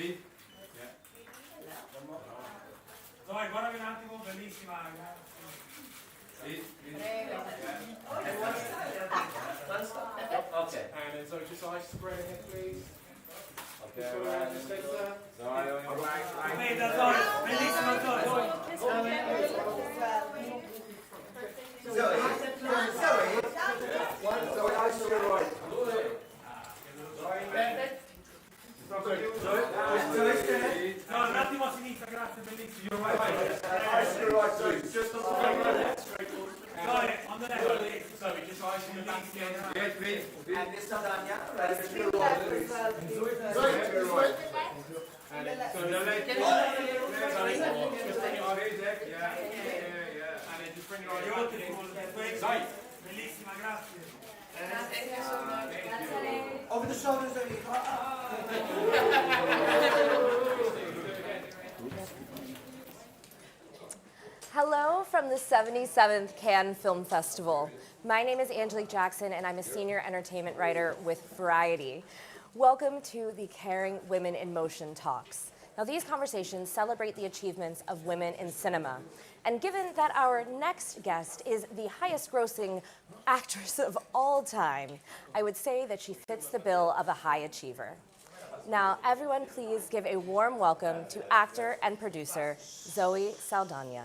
Zoe, guardami un attimo, bellissima, ragazzi. Okay. And then Zoe, just eyes spread ahead, please. Okay, Just go around the center. Zoe, on your right. Aspetta, Zoe, bellissima Zoe. Zoe, eyes to your right. No, un attimo a sinistra, grazie, bellissimo. Eyes to your right, Zoe. Just on the left. Zoe, on the left, please. Zoe, just eyes on the back again. Yes, please. And this Saldaña, right to your Zoe, to your right. And then, so the leg. Just bring your eyes. Yeah. And then just bring your eyes back in. Zoe, bellissima, grazie. over the shoulders, Zoe. Hello from the 77th Cannes Film Festival. My name is Angelique Jackson and I'm a senior entertainment writer with Variety. Welcome to the Kering Women in Motion Talks. Now these conversations celebrate the achievements of women in cinema. And given that our next guest is the highest grossing actress of all time, I would say that she fits the bill of a high achiever. Now everyone please give a warm welcome to actor and producer Zoe Saldaña.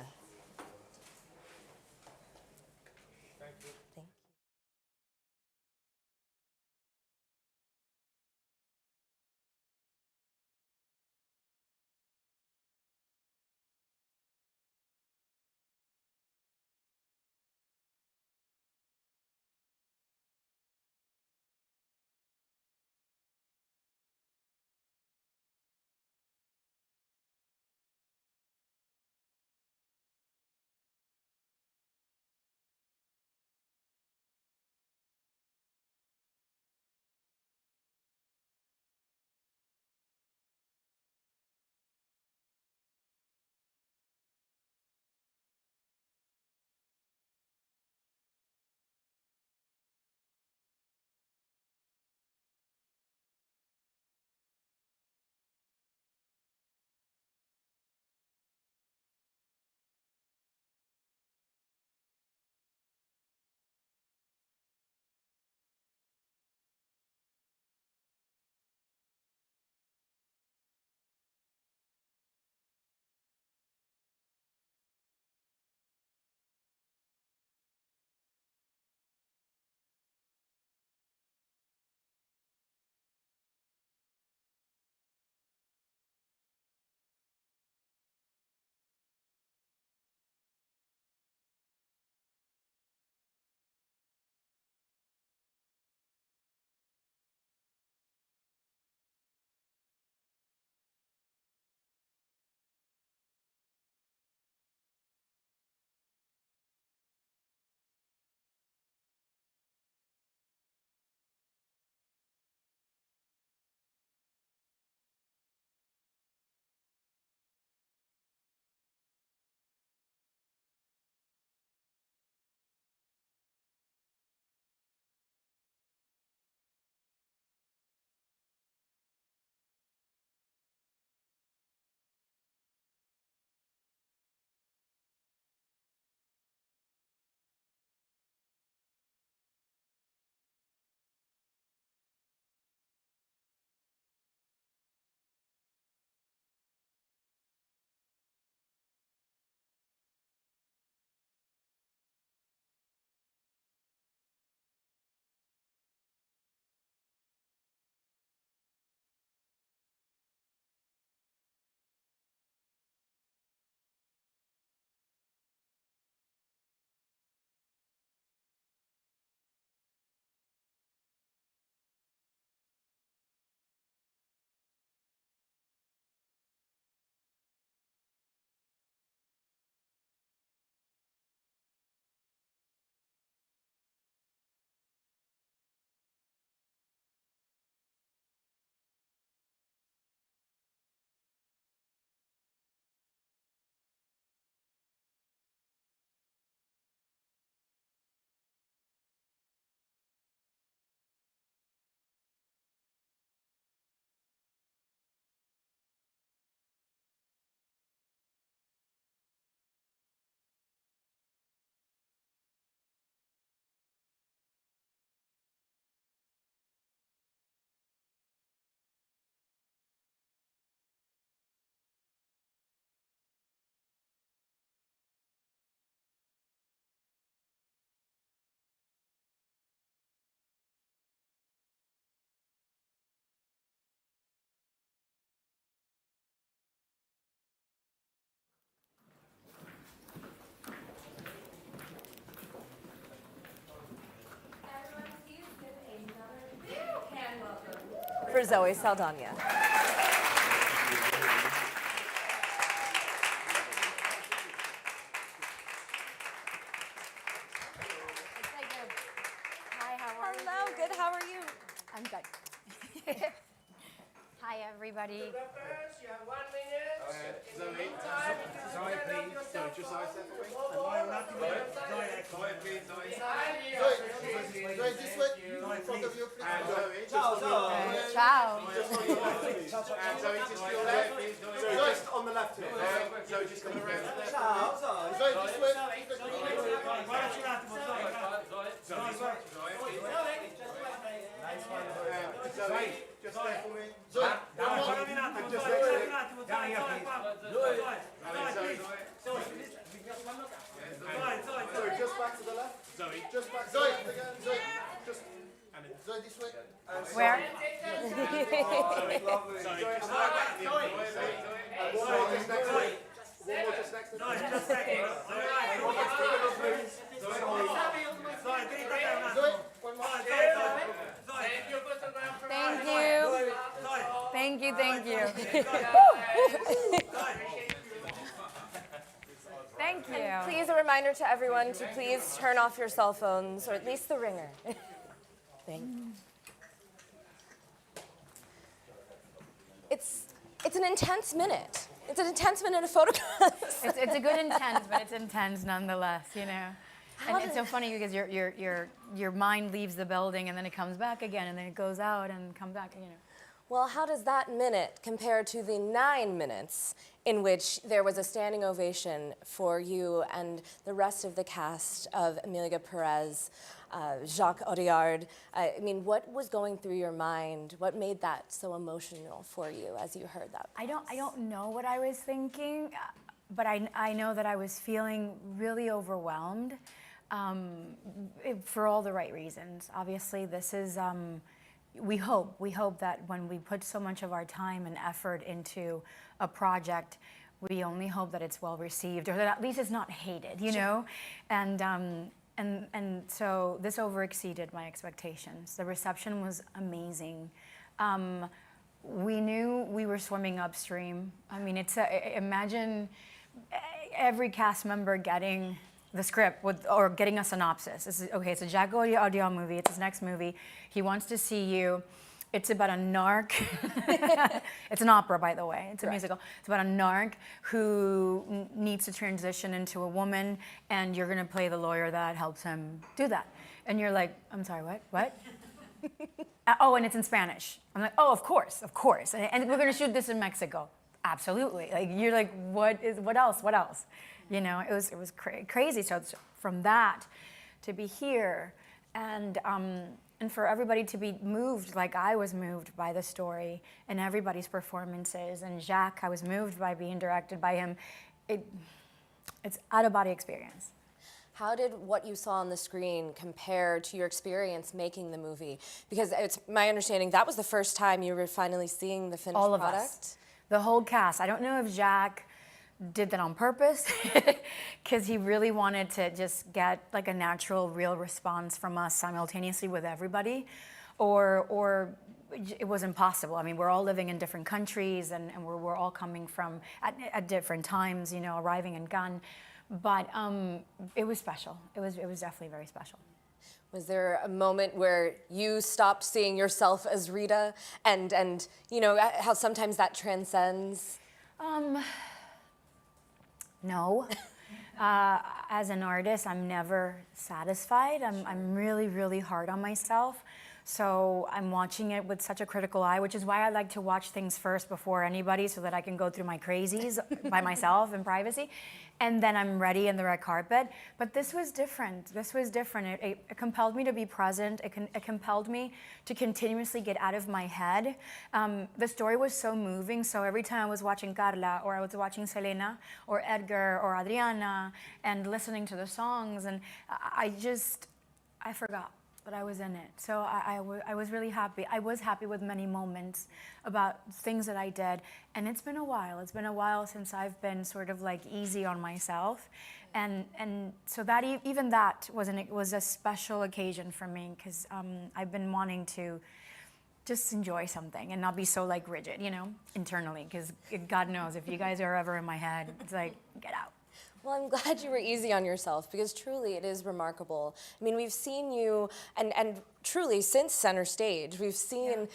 Zoe Saldaña. Hi, how are you? Hello, good, how are you? I'm good. Hi, everybody. You have 1 minute. Zoe, please. Zoe, just like that for me. Zoe, please. Zoe, this way, in front of you, please. And Zoe, just Ciao, on your Zoe. left. Ciao. And Zoe, just to your left, please. Zoe, just on the left here. Zoe, just come around. Ciao, Zoe. Zoe, this way. Zoe, just there for me. Zoe, Just there. Zoe, just back to the left. Zoe, Just back. Zoe, again. Zoe, just. Zoe, this way. Where? Lovely. Zoe, just back. One more just next to it. One more just next to it. One next to it, please. Zoe, one more. Thank you. Thank you, thank you. Thank you. Please, a reminder to everyone to please turn off your cell phones, or at least the ringer. Thank you. It's an intense minute. It's an intense minute of photographs. It's a good intense, but it's intense nonetheless, you know. And it's so funny because your mind leaves the building and then it comes back again and then it goes out and comes back, you know. Well, how does that minute compare to the 9 minutes in which there was a standing ovation for you and the rest of the cast of Emilia Perez, Jacques Audiard? I mean, what was going through your mind? What made that so emotional for you as you heard that? I don't know what I was thinking, but I know that I was feeling really overwhelmed for all the right reasons. Obviously, this is. We hope that when we put so much of our time and effort into a project, we only hope that it's well received, or that at least it's not hated, you know? And so this overexceeded my expectations. The reception was amazing. We knew we were swimming upstream. I mean, imagine every cast member getting the script or getting a synopsis. It's a Jacques Audiard movie. It's his next movie. He wants to see you. It's about a narc. It's an opera, by the way. It's a musical. It's about a narc who needs to transition into a woman, and you're going to play the lawyer that helps him do that. And you're like, I'm sorry, what? Oh, and it's in Spanish. I'm like, oh, of course. And we're going to shoot this in Mexico. Absolutely. Like, you're like, what else? You know, it was crazy. So from that to be here and for everybody to be moved like I was moved by the story and everybody's performances, and Jacques, I was moved by being directed by him. It's out-of-body experience. How did what you saw on the screen compare to your experience making the movie? Because it's my understanding that was the first time you were finally seeing the finished product. All of us. The whole cast. I don't know if Jacques did that on purpose because he really wanted to just get like a natural, real response from us simultaneously with everybody, or it was impossible. I mean, we're all living in different countries and we're all coming from at different times, you know, arriving in Cannes, but it was special. It was definitely very special. Was there a moment where you stopped seeing yourself as Rita and you know, how sometimes that transcends? No. As an artist, I'm never satisfied. I'm really, really hard on myself. So I'm watching it with such a critical eye, which is why I like to watch things first before anybody so that I can go through my crazies by myself in privacy. And then I'm ready in the red carpet. But this was different. It compelled me to be present. It compelled me to continuously get out of my head. The story was so moving. So every time I was watching Carla, or I was watching Selena, or Edgar, or Adriana, and listening to the songs, and I forgot that I was in it. So I was really happy. I was happy with many moments about things that I did. And it's been a while. It's been a while since I've been sort of like easy on myself. And so that even that was a special occasion for me, because I've been wanting to just enjoy something and not be so like rigid, you know, internally, because God knows if you guys are ever in my head, it's like, get out. Well, I'm glad you were easy on yourself because truly it is remarkable. I mean, we've seen you, and truly since Center Stage, we've seen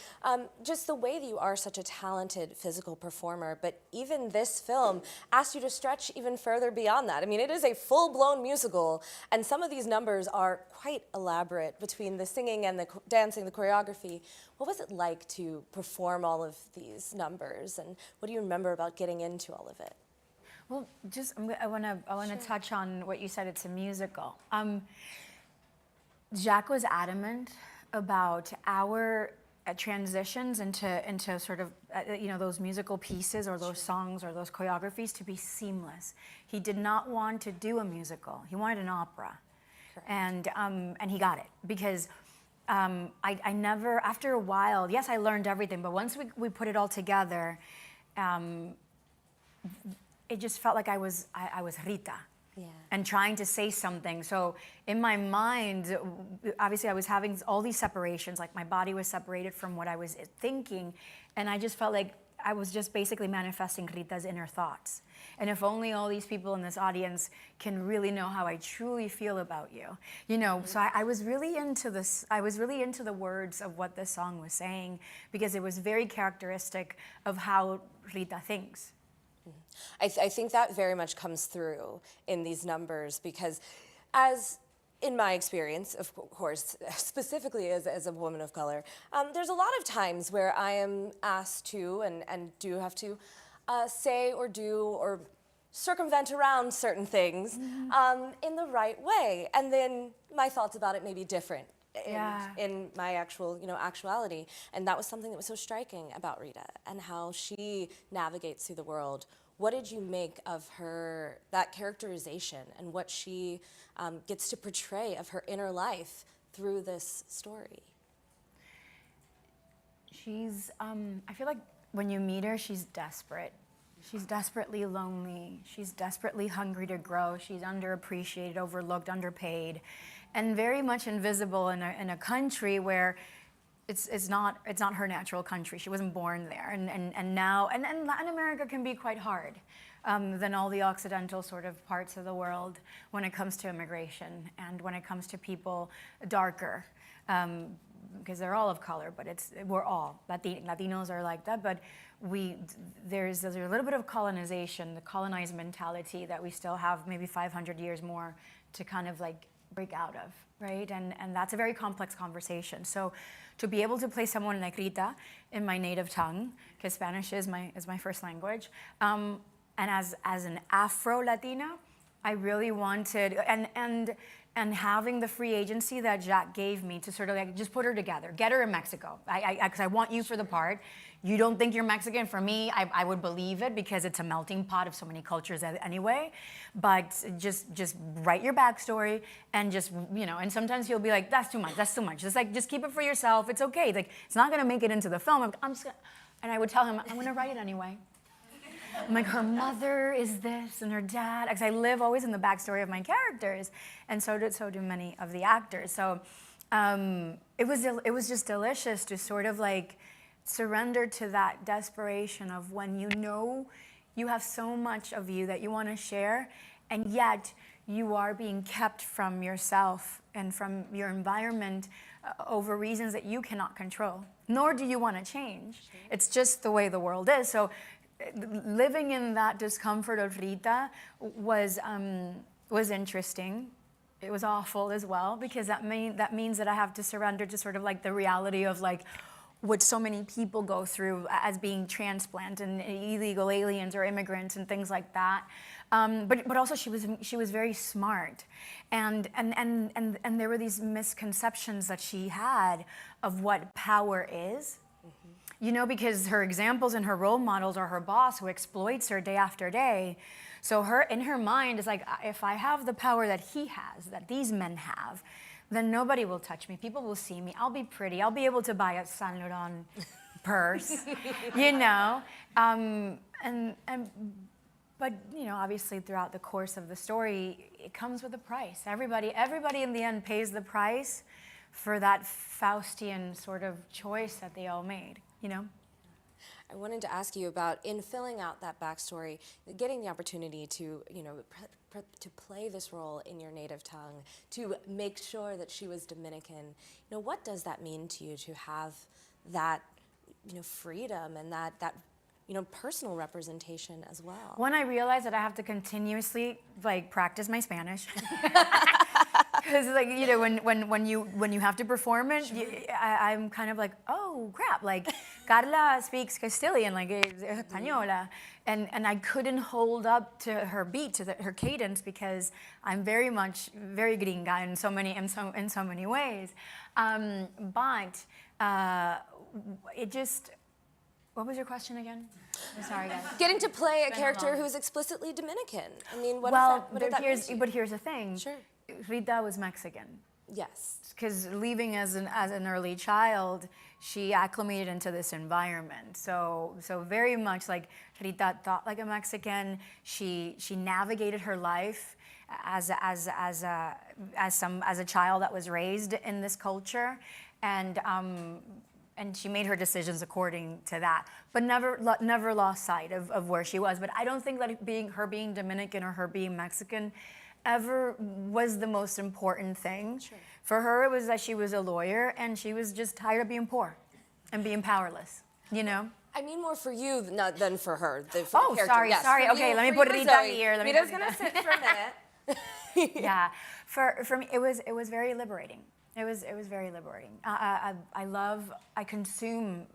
just the way that you are such a talented physical performer, but even this film asked you to stretch even further beyond that. I mean, it is a full-blown musical, and some of these numbers are quite elaborate between the singing and the dancing, the choreography. What was it like to perform all of these numbers, and what do you remember about getting into all of it? Well, just I want to touch on what you said. It's a musical. Jacques was adamant about our transitions into sort of you know, those musical pieces or those songs or those choreographies to be seamless. He did not want to do a musical. He wanted an opera, and he got it because. I never, after a while, yes, I learned everything, but once we put it all together, it just felt like I was Rita, and trying to say something. So in my mind, obviously I was having all these separations, like my body was separated from what I was thinking, and I just felt like I was just basically manifesting Rita's inner thoughts. And if only all these people in this audience can really know how I truly feel about you, you know. So I was really into this. I was really into the words of what this song was saying because it was very characteristic of how Rita thinks. I think that very much comes through in these numbers because as in my experience, of course, specifically as a woman of color, there's a lot of times where I am asked to and do have to say or do or circumvent around certain things in the right way. And then my thoughts about it may be different in my actuality. And that was something that was so striking about Rita and how she navigates through the world. What did you make of her, that characterization and what she gets to portray of her inner life through this story? She's, I feel like when you meet her, she's desperate. She's desperately lonely. She's desperately hungry to grow. She's underappreciated, overlooked, underpaid, and very much invisible in a country where it's not her natural country. She wasn't born there, and now Latin America can be quite hard than all the Occidental sort of parts of the world when it comes to immigration and when it comes to people darker, because they're all of color, but we're all Latinos are like that, but there's a little bit of colonization, the colonized mentality that we still have maybe 500 years more to kind of like break out of, right? And that's a very complex conversation. So to be able to play someone like Rita in my native tongue, because Spanish is my first language, and as an Afro-Latina, I really wanted, and having the free agency that Jacques gave me to sort of like just put her together, get her in Mexico, because I want you for the part. You don't think you're Mexican? For me, I would believe it because it's a melting pot of so many cultures anyway. But just write your backstory and just, you know, and sometimes he'll be like, that's too much, that's too much. Just keep it for yourself, it's okay. Like, it's not gonna make it into the film. I'm just gonna, and I would tell him, I'm gonna write it anyway. I'm like, her mother is this and her dad, because I live always in the backstory of my characters, and so do many of the actors. So it was just delicious to sort of like surrender to that desperation of when you know you have so much of you that you want to share, and yet you are being kept from yourself and from your environment over reasons that you cannot control, nor do you want to change. It's just the way the world is. So living in that discomfort of Rita was interesting. It was awful as well, because that means that I have to surrender to sort of like the reality of like what so many people go through as being transplant and illegal aliens or immigrants and things like that. But also she was very smart, and there were these misconceptions that she had of what power is. You know, because her examples and her role models are her boss who exploits her day after day. So in her mind, it's like, if I have the power that he has, that these men have, then nobody will touch me. People will see me. I'll be pretty. I'll be able to buy a Saint Laurent purse, you know. But you know, obviously, throughout the course of the story, it comes with a price. Everybody in the end pays the price for that Faustian sort of choice that they all made, you know? I wanted to ask you about, in filling out that backstory, getting the opportunity to, you know, to play this role in your native tongue, to make sure that she was Dominican. You know, what does that mean to you to have that, you know, freedom and that you know, personal representation as well? When I realized that I have to continuously like practice my Spanish. Because like, you know, when you have to perform it, I'm kind of like, oh crap, like Carla speaks Castilian, like española, and I couldn't hold up to her beat, to her cadence, because I'm very gringa in so many ways. But it just, what was your question again? I'm sorry, guys. Getting to play a character who's explicitly Dominican. I mean, what did that mean? But here's the thing. Sure. Rita was Mexican. Yes. Because leaving as an early child, she acclimated into this environment. So very much like Rita thought like a Mexican. She navigated her life as a child that was raised in this culture, and she made her decisions according to that, but never lost sight of where she was. But I don't think that her being Dominican or her being Mexican ever was the most important thing. Sure. For her, it was that she was a lawyer and she was just tired of being poor and being powerless, you know? I mean more for you than for her. Oh, sorry. Okay, let me put Rita here. Rita's gonna sit for a minute. Yeah, for me, it was very liberating. It was very liberating. I consume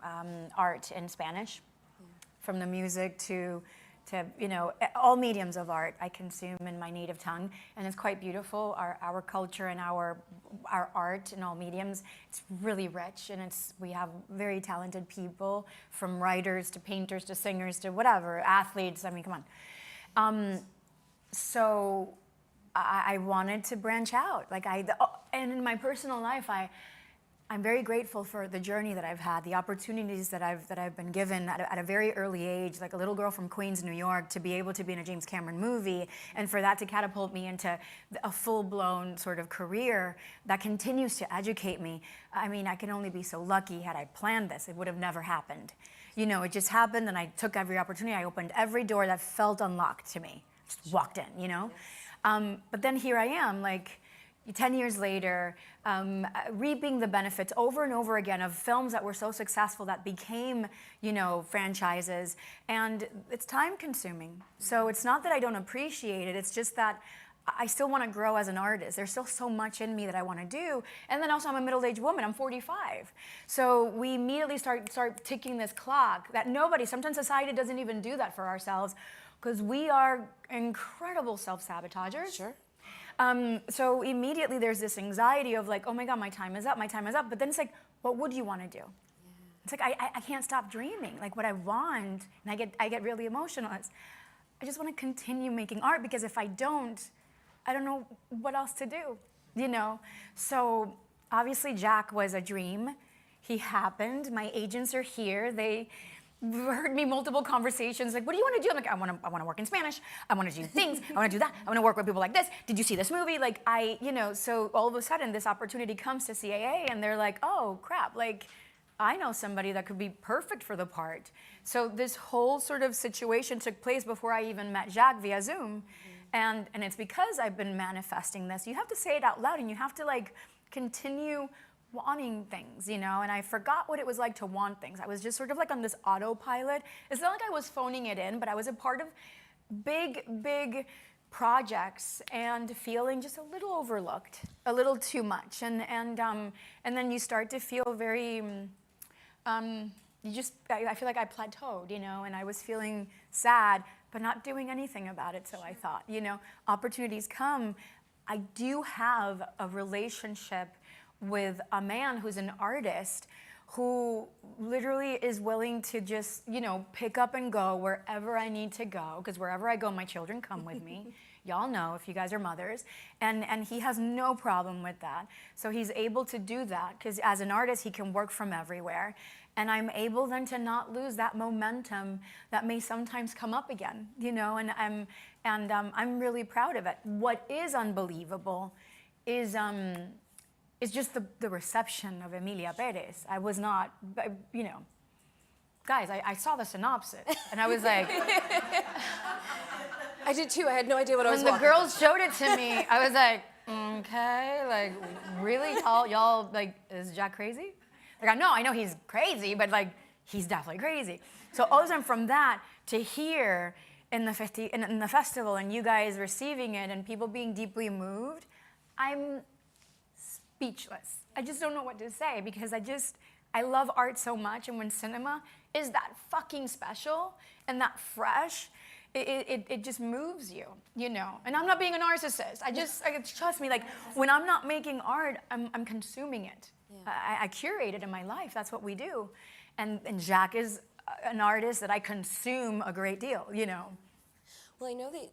art in Spanish, from the music to you know, all mediums of art I consume in my native tongue, and it's quite beautiful. Our culture and our art in all mediums, it's really rich, and we have very talented people, from writers to painters to singers to whatever, athletes. I mean, come on. So I wanted to branch out, and in my personal life, I'm very grateful for the journey that I've had, the opportunities that I've been given at a very early age, like a little girl from Queens, New York, to be able to be in a James Cameron movie, and for that to catapult me into a full-blown sort of career that continues to educate me. I mean, I can only be so lucky. Had I planned this, it would have never happened. You know, it just happened, and I took every opportunity. I opened every door that felt unlocked to me. Just walked in, you know? But then here I am, like, 10 years later, reaping the benefits over and over again of films that were so successful that became, you know, franchises, and it's time consuming. So it's not that I don't appreciate it, it's just that I still want to grow as an artist. There's still so much in me that I want to do. And then also I'm a middle-aged woman, I'm 45. So we immediately start ticking this clock that sometimes society doesn't even do that for ourselves, because we are incredible self-sabotagers. Sure. So immediately there's this anxiety of like, oh my God, my time is up. But then it's like, what would you want to do? Yeah. It's like, I can't stop dreaming. Like what I want, and I get really emotional. I just want to continue making art, because if I don't know what else to do, you know? So obviously Jack was a dream. He happened. My agents are here. They heard me multiple conversations, like, what do you want to do? I'm like, I want to work in Spanish. I want to do things. I want to do that. I want to work with people like this. Did you see this movie? Like, you know, so all of a sudden this opportunity comes to CAA, and they're like, oh crap, like, I know somebody that could be perfect for the part. So this whole sort of situation took place before I even met Jacques via Zoom. And it's because I've been manifesting this. You have to say it out loud, and you have to like continue wanting things, you know, and I forgot what it was like to want things. I was just sort of like on this autopilot. It's not like I was phoning it in, but I was a part of big projects and feeling just a little overlooked, a little too much, and then you start to feel very, I feel like I plateaued, you know, and I was feeling sad, but not doing anything about it. So I thought, you know, opportunities come. I do have a relationship with a man who's an artist who literally is willing to just, you know, pick up and go wherever I need to go, because wherever I go, my children come with me. Y'all know if you guys are mothers. And he has no problem with that. So he's able to do that, because as an artist, he can work from everywhere. And I'm able then to not lose that momentum that may sometimes come up again, you know, and I'm really proud of it. What is unbelievable is it's just the reception of Emilia Perez. I was not, you know, guys, I saw the synopsis, and I was like... I did too. I had no idea what I was watching. watching. When the girls showed it to me, I was like, okay, like, really? Y'all, like, is Jack crazy? Like, I know he's crazy, but, like, he's definitely crazy. So all of a sudden, from that to here in the festival and you guys receiving it and people being deeply moved, I'm speechless. I just don't know what to say because I love art so much, and when cinema is that fucking special and that fresh, it just moves you, you know? And I'm not being a narcissist. Trust me, like, when I'm not making art, I'm consuming it. Yeah. I curate it in my life. That's what we do. And Jacques is an artist that I consume a great deal, you know? Well, I know that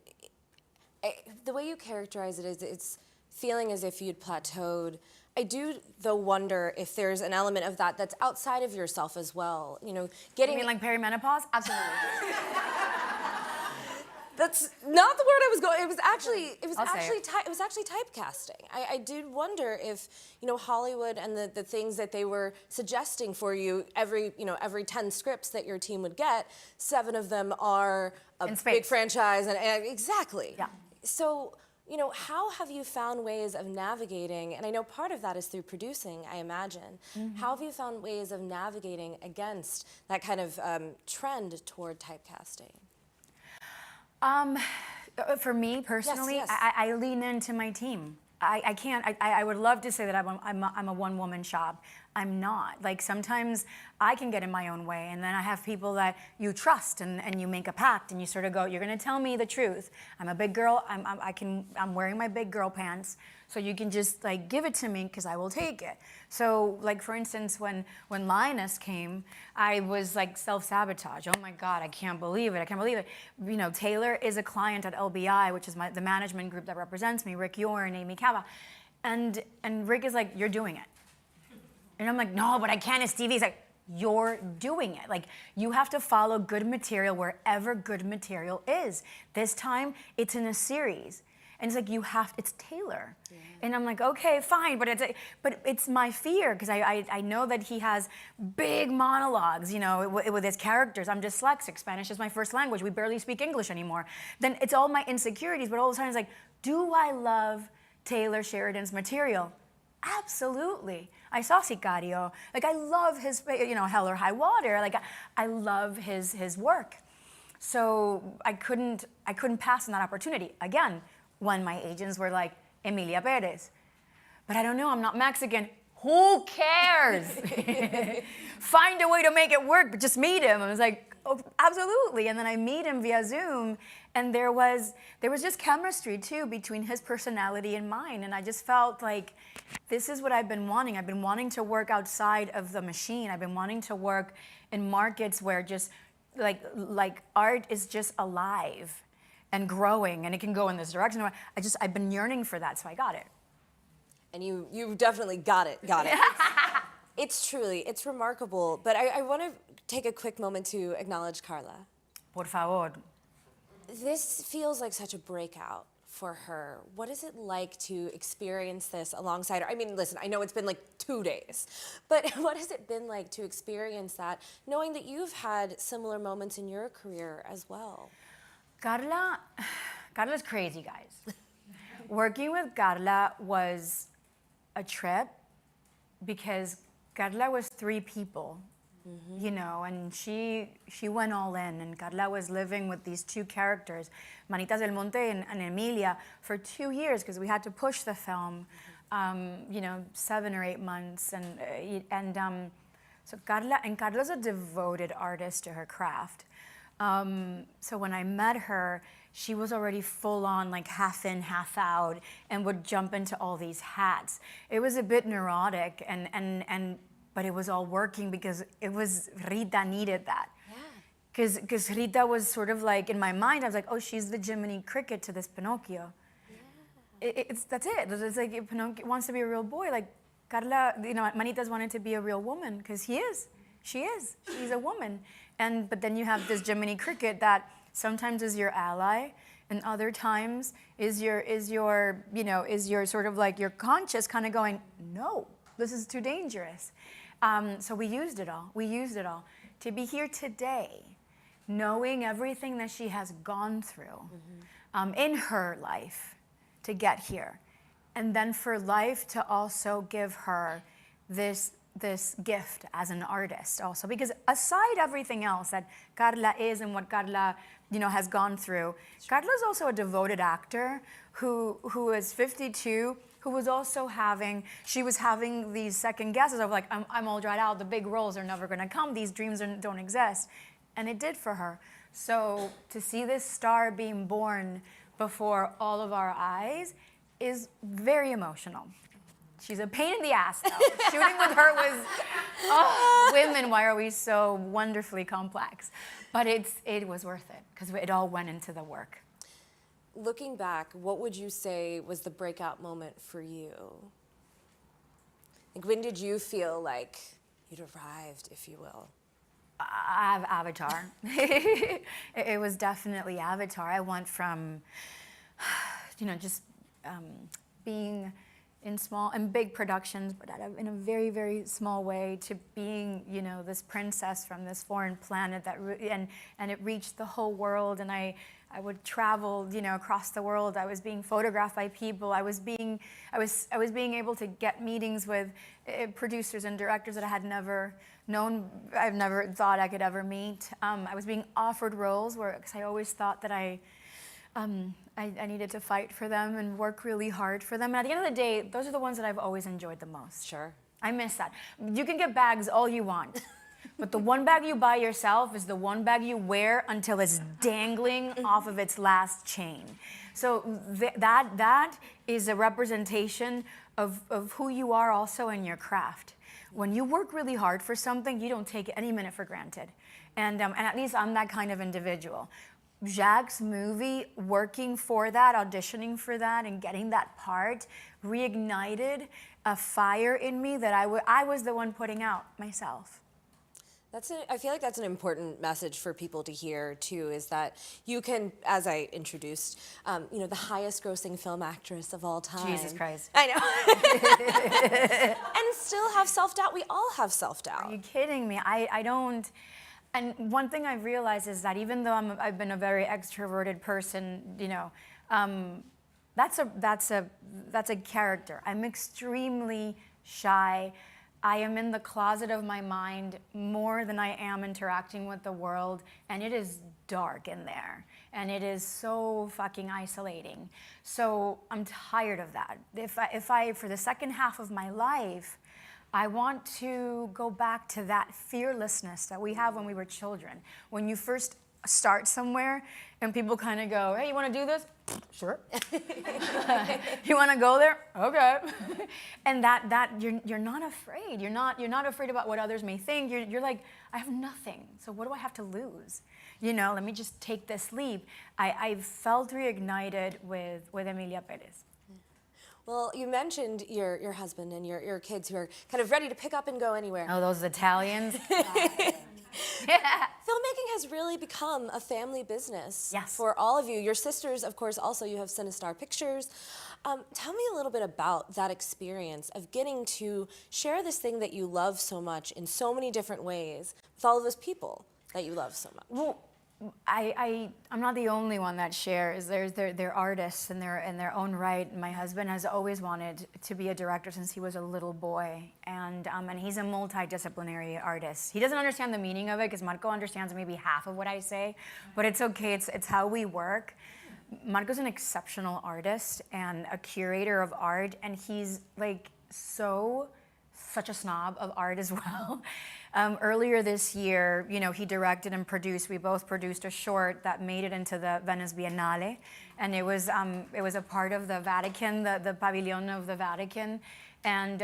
the way you characterize it is it's feeling as if you'd plateaued. I do, though, wonder if there's an element of that that's outside of yourself as well. You know, getting... You mean like perimenopause? Absolutely. That's not the word I was going. It was actually typecasting. I did wonder if, you know, Hollywood and the things that they were suggesting for you, every 10 scripts that your team would get, 7 of them are a big franchise, and exactly. Yeah. So, you know, how have you found ways of navigating, and I know part of that is through producing, I imagine. Mm-hmm. How have you found ways of navigating against that kind of trend toward typecasting? For me personally, yes. I lean into my team. I can't. I would love to say that I'm a one-woman shop. I'm not. Like, sometimes I can get in my own way, and then I have people that you trust, and you make a pact, and you sort of go, you're gonna tell me the truth. I'm a big girl. I'm wearing my big girl pants, so you can just, like, give it to me because I will take it. So, like, for instance, when Linus came, I was like self-sabotage. Oh my God, I can't believe it. I can't believe it. You know, Taylor is a client at LBI, which is the management group that represents me. Rick Yor and Amy Cava, and Rick is like, you're doing it. And I'm like, no, but I can't, it's TV. He's like, you're doing it. Like, you have to follow good material wherever good material is. This time, it's in a series. And it's like, it's Taylor. Yeah. And I'm like, okay, fine, but it's my fear, because I know that he has big monologues, you know, with his characters. I'm dyslexic, Spanish is my first language, we barely speak English anymore. Then it's all my insecurities, but all the time it's like, do I love Taylor Sheridan's material? Absolutely. I saw Sicario. Like, I love his, you know, Hell or High Water. Like, I love his work. So I couldn't pass on that opportunity. Again, when my agents were like, Emilia Perez. But I don't know, I'm not Mexican. Who cares? Find a way to make it work, but just meet him. I was like, oh, absolutely. And then I meet him via Zoom, and there was just chemistry too between his personality and mine. And I just felt like, this is what I've been wanting. I've been wanting to work outside of the machine. I've been wanting to work in markets where just like art is just alive and growing, and it can go in this direction. I've been yearning for that, so I got it. And you definitely got it. It's remarkable. But I want to take a quick moment to acknowledge Carla. Por favor. This feels like such a breakout for her. What is it like to experience this alongside her? I mean, listen, I know it's been like 2 days, but what has it been like to experience that, knowing that you've had similar moments in your career as well? Carla's crazy, guys. Working with Carla was a trip because Carla was 3 people, you know, and she went all in, and Carla was living with these 2 characters, Manitas del Monte and Emilia, for 2 years because we had to push the film, you know, 7 or 8 months, so Carla's a devoted artist to her craft. So when I met her, she was already full on, like, half in, half out, and would jump into all these hats. It was a bit neurotic, but it was all working because Rita needed that. Yeah. Because Rita was sort of like, in my mind, I was like, oh, she's the Jiminy Cricket to this Pinocchio. Yeah. That's it. It's like, if Pinocchio wants to be a real boy, like, Carla, you know, Manitas wanted to be a real woman, because she is. She's a woman. But then you have this Jiminy Cricket that sometimes is your ally, And other times is your sort of like your conscious kind of going, no, this is too dangerous. So we used it all. We used it all. To be here today, knowing everything that she has gone through in her life to get here. And then for life to also give her this gift as an artist also. Because aside everything else that Carla is and what Carla has gone through, Carla is also a devoted actor who is 52, who was also having these second guesses of like, I'm all dried out, the big roles are never gonna come, these dreams don't exist. And it did for her. So to see this star being born before all of our eyes is very emotional. She's a pain in the ass, though. Shooting with her was, women, why are we so wonderfully complex? But it was worth it, because it all went into the work. Looking back, what would you say was the breakout moment for you? Like, when did you feel like you'd arrived, if you will? Avatar. It was definitely Avatar. I went from, just being in small and big productions, but in a very, very small way, to being, this princess from this foreign planet and it reached the whole world. And I would travel, across the world. I was being photographed by people. I was being able to get meetings with producers and directors that I had never known. I've never thought I could ever meet. I was being offered roles because I always thought that I needed to fight for them and work really hard for them. And at the end of the day, those are the ones that I've always enjoyed the most. Sure. I miss that. You can get bags all you want, but the one bag you buy yourself is the one bag you wear until it's dangling off of its last chain. So that is a representation of who you are also in your craft. When you work really hard for something, you don't take any minute for granted. And at least I'm that kind of individual. Jacques' movie, working for that, auditioning for that, and getting that part reignited a fire in me that I was the one putting out myself. I feel like that's an important message for people to hear too, is that you can, as I introduced, the highest grossing film actress of all time. Jesus Christ. I know. And still have self-doubt. We all have self-doubt. Are you kidding me? I don't. And one thing I've realized is that even though I've been a very extroverted person, that's a character. I'm extremely shy. I am in the closet of my mind more than I am interacting with the world, and it is dark in there, and it is so fucking isolating. So I'm tired of that. If I for the second half of my life, I want to go back to that fearlessness that we have when we were children. When you first start somewhere and people kind of go, hey, you want to do this? Sure. You want to go there? Okay. And that you're not afraid. You're not afraid about what others may think. You're like, I have nothing. So what do I have to lose? Let me just take this leap. I felt reignited with Emilia Perez. Well, you mentioned your husband and your kids who are kind of ready to pick up and go anywhere. Oh, those Italians. Yeah. Filmmaking has really become a family business for all of you. Your sisters, of course, also you have Cinestar Pictures. Tell me a little bit about that experience of getting to share this thing that you love so much in so many different ways with all of those people that you love so much. Well, I'm not the only one that shares. They're artists in their own right. My husband has always wanted to be a director since he was a little boy, and he's a multidisciplinary artist. He doesn't understand the meaning of it because Marco understands maybe half of what I say, but it's okay. It's how we work. Marco's an exceptional artist and a curator of art, and he's like such a snob of art as well. Earlier this year, he directed and produced. We both produced a short that made it into the Venice Biennale, and it was a part of the Vatican, the pavilion of the Vatican, and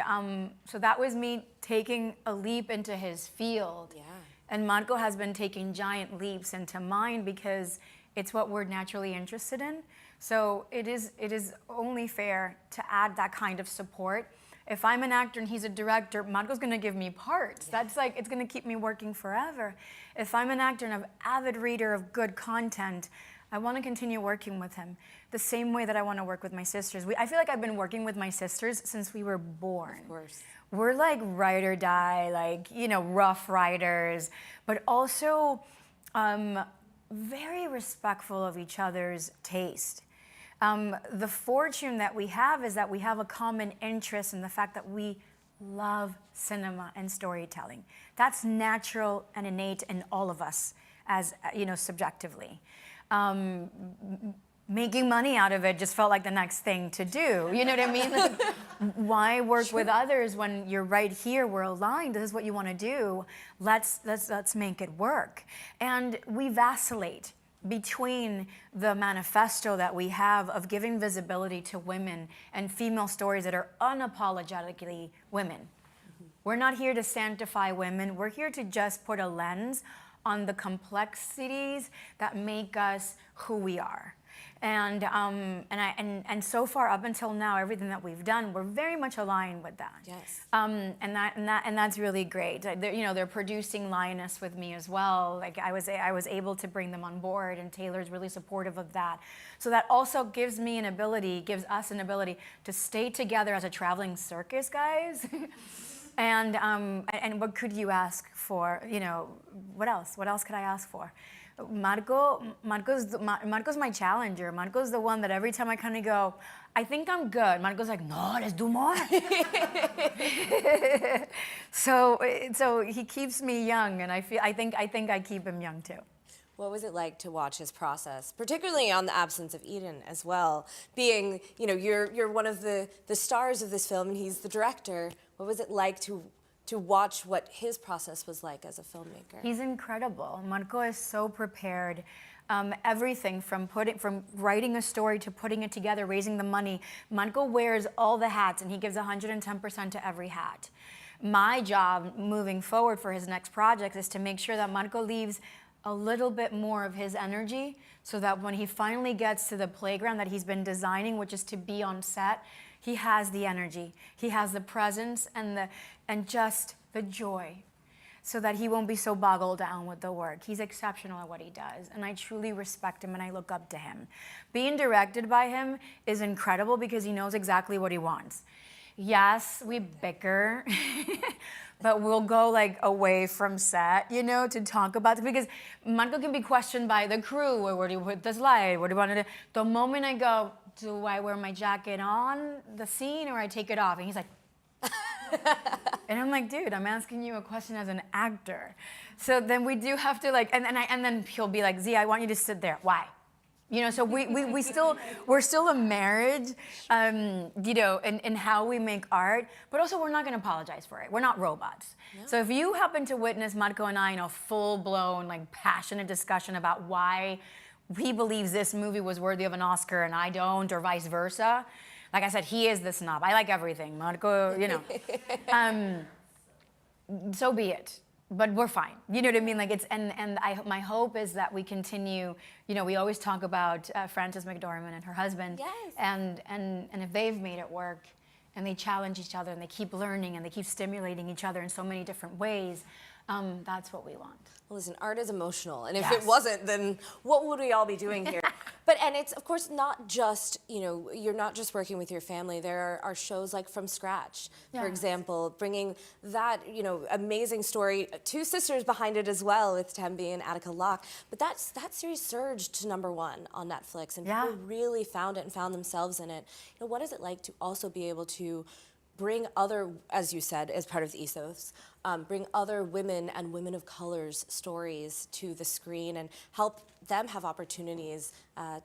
so that was me taking a leap into his field. Yeah. And Marco has been taking giant leaps into mine because it's what we're naturally interested in. So it is only fair to add that kind of support. If I'm an actor and he's a director, Marco's gonna give me parts. That's like, it's gonna keep me working forever. If I'm an actor and an avid reader of good content, I want to continue working with him the same way that I want to work with my sisters. I feel like I've been working with my sisters since we were born. Of course. We're like ride or die, like, you know, rough riders, but also very respectful of each other's taste. The fortune that we have is that we have a common interest in the fact that we love cinema and storytelling. That's natural and innate in all of us, as you know, subjectively. Making money out of it just felt like the next thing to do. You know what I mean? Like, why work with others when you're right here, we're aligned, this is what you want to do, let's make it work. And we vacillate between the manifesto that we have of giving visibility to women and female stories that are unapologetically women. Mm-hmm. We're not here to sanctify women, we're here to just put a lens on the complexities that make us who we are. And so far up until now, everything that we've done, we're very much aligned with that. Yes. And that's really great. They're producing Lioness with me as well. Like I was able to bring them on board, and Taylor's really supportive of that. So that also gives us an ability to stay together as a traveling circus, guys. And what could you ask for? You know, what else? What else could I ask for? Marco's my challenger. Marco's the one that every time I kind of go, I think I'm good. Marco's like, no, let's do more. So he keeps me young, and I think I keep him young too. What was it like to watch his process, particularly on The Absence of Eden as well? Being, you know, you're one of the stars of this film, and he's the director. What was it like to watch what his process was like as a filmmaker? He's incredible. Marco is so prepared. Everything from writing a story to putting it together, raising the money. Marco wears all the hats, and he gives 110% to every hat. My job moving forward for his next project is to make sure that Marco leaves a little bit more of his energy, so that when he finally gets to the playground that he's been designing, which is to be on set, he has the energy, he has the presence, and just the joy, so that he won't be so boggled down with the work. He's exceptional at what he does, and I truly respect him and I look up to him. Being directed by him is incredible because he knows exactly what he wants. Yes, we bicker, but we'll go like away from set, you know, to talk about it, because Marco can be questioned by the crew, or where do you put this light, what do you want to do? The moment I go, do I wear my jacket on the scene or I take it off? And he's like, and I'm like, dude, I'm asking you a question as an actor. So then we do have to like, and then he'll be like, Z, I want you to sit there. Why? You know, so we're still a marriage, you know, in how we make art, but also we're not going to apologize for it. We're not robots. No. So if you happen to witness Marco and I in a full-blown, like, passionate discussion about why he believes this movie was worthy of an Oscar and I don't, or vice versa, like I said, he is the snob. I like everything. Marco, you know, so be it. But we're fine. You know what I mean? Like my hope is that we continue. You know, we always talk about Frances McDormand and her husband. Yes. And if they've made it work, and they challenge each other, and they keep learning, and they keep stimulating each other in so many different ways, that's what we want. Well, listen, art is emotional, and if Yes. it wasn't, then what would we all be doing here? And it's, of course, not just, you know, you're not just working with your family. There are shows like From Scratch, for example, bringing that, you know, amazing story, two sisters behind it as well, with Tembi and Attica Locke. But that series surged to #1 on Netflix, and people really found it and found themselves in it. You know, what is it like to also be able to bring other, as you said, as part of the ethos, bring other women and women of color's stories to the screen and help them have opportunities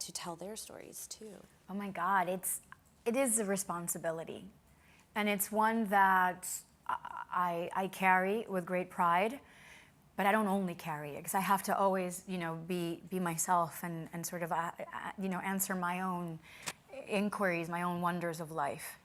to tell their stories too? Oh my God, it is a responsibility, and it's one that I carry with great pride. But I don't only carry it, because I have to always, you know, be myself and sort of, you know, answer my own inquiries, my own wonders of life.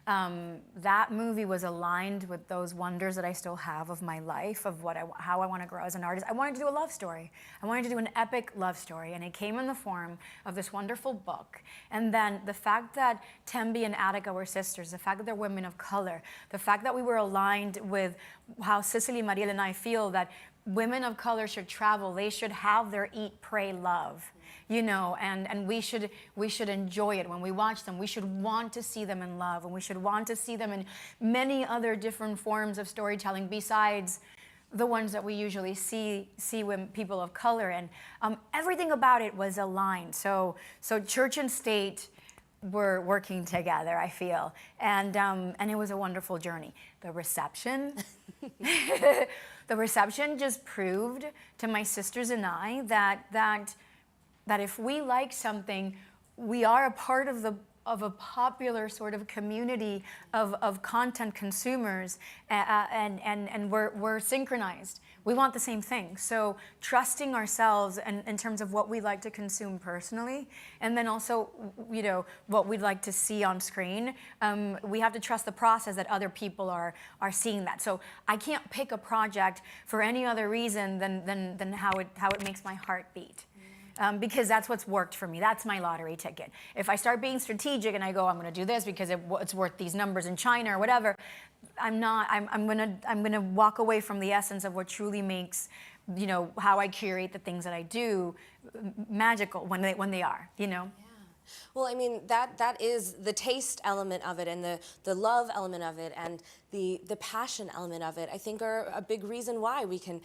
That movie was aligned with those wonders that I still have of my life, of how I want to grow as an artist. I wanted to do a love story. I wanted to do an epic love story, and it came in the form of this wonderful book. And then the fact that Tembi and Attica were sisters, the fact that they're women of color, the fact that we were aligned with how Cicely, Mariel, and I feel that women of color should travel. They should have their eat, pray, love, you know, and we should enjoy it when we watch them. We should want to see them in love, and we should want to see them in many other different forms of storytelling besides the ones that we usually see when people of color in. Everything about it was aligned. So church and state were working together, I feel, and it was a wonderful journey. The reception, the reception just proved to my sisters and I that if we like something, we are a part of a popular sort of community of content consumers, and we're synchronized. We want the same thing. So trusting ourselves and in terms of what we like to consume personally, and then also, you know, what we'd like to see on screen, we have to trust the process that other people are seeing that. So I can't pick a project for any other reason than how it makes my heart beat. Because that's what's worked for me. That's my lottery ticket. If I start being strategic and I go, I'm going to do this because it's worth these numbers in China or whatever, I'm going to walk away from the essence of what truly makes, you know, how I curate the things that I do magical when they are, you know. Well, I mean, that is the taste element of it, and the love element of it, and the passion element of it, I think are a big reason why we can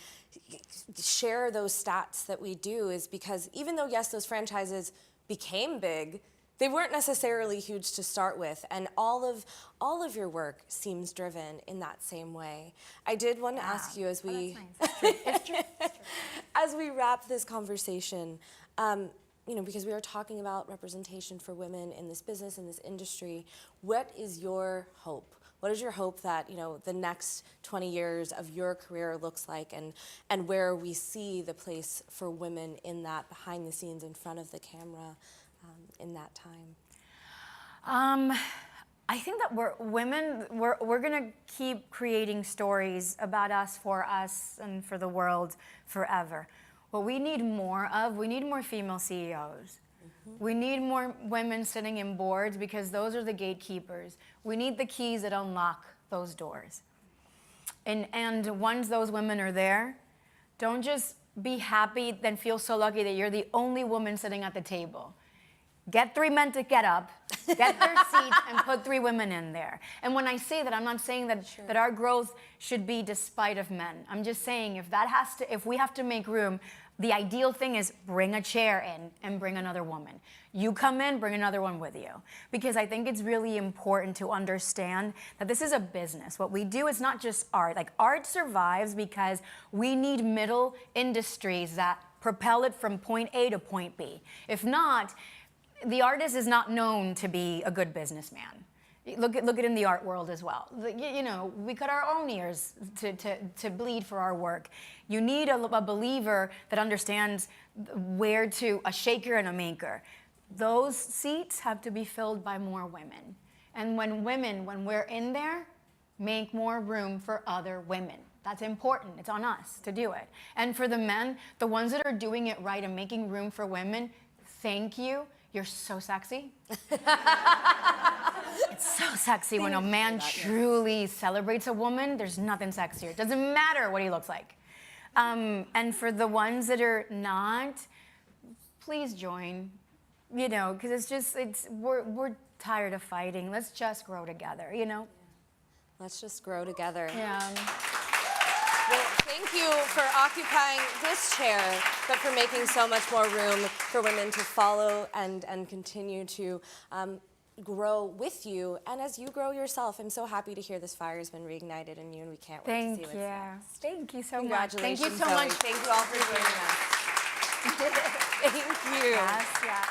share those stats that we do, is because even though, yes, those franchises became big, they weren't necessarily huge to start with, and all of your work seems driven in that same way. I did want to ask you as we It's true. as we wrap this conversation, you know, because we are talking about representation for women in this business, in this industry, what is your hope? What is your hope that, you know, the next 20 years of your career looks like, and where we see the place for women in that, behind the scenes, in front of the camera, in that time? I think that we're gonna keep creating stories about us, for us, and for the world forever. What we need more of, we need more female CEOs. We need more women sitting in boards, because those are the gatekeepers. We need the keys that unlock those doors. And once those women are there, don't just be happy, then feel so lucky that you're the only woman sitting at the table. Get 3 men to get up, get their seats, and put 3 women in there. And when I say that, I'm not saying that, that our growth should be despite of men. I'm just saying if we have to make room, the ideal thing is bring a chair in and bring another woman. You come in, bring another one with you. Because I think it's really important to understand that this is a business. What we do is not just art. Like, art survives because we need middle industries that propel it from point A to point B. If not, the artist is not known to be a good businessman. Look at in the art world as well. You know, we cut our own ears to bleed for our work. You need a believer that understands a shaker and a maker. Those seats have to be filled by more women. And when we're in there, make more room for other women. That's important. It's on us to do it. And for the men, the ones that are doing it right and making room for women, thank you. You're so sexy. It's so sexy when a man truly celebrates a woman. There's nothing sexier. It doesn't matter what he looks like. And for the ones that are not, please join. You know, because we're tired of fighting. Let's just grow together, you know? Let's just grow together. Yeah. Well, thank you for occupying this chair, but for making so much more room for women to follow and continue to grow with you. And as you grow yourself, I'm so happy to hear this fire has been reignited in you, and we can't wait to see what's next. Thank you so much. Congratulations, Thank you so Zoe. much. Thank you all for joining us. Thank you. Yes, yeah.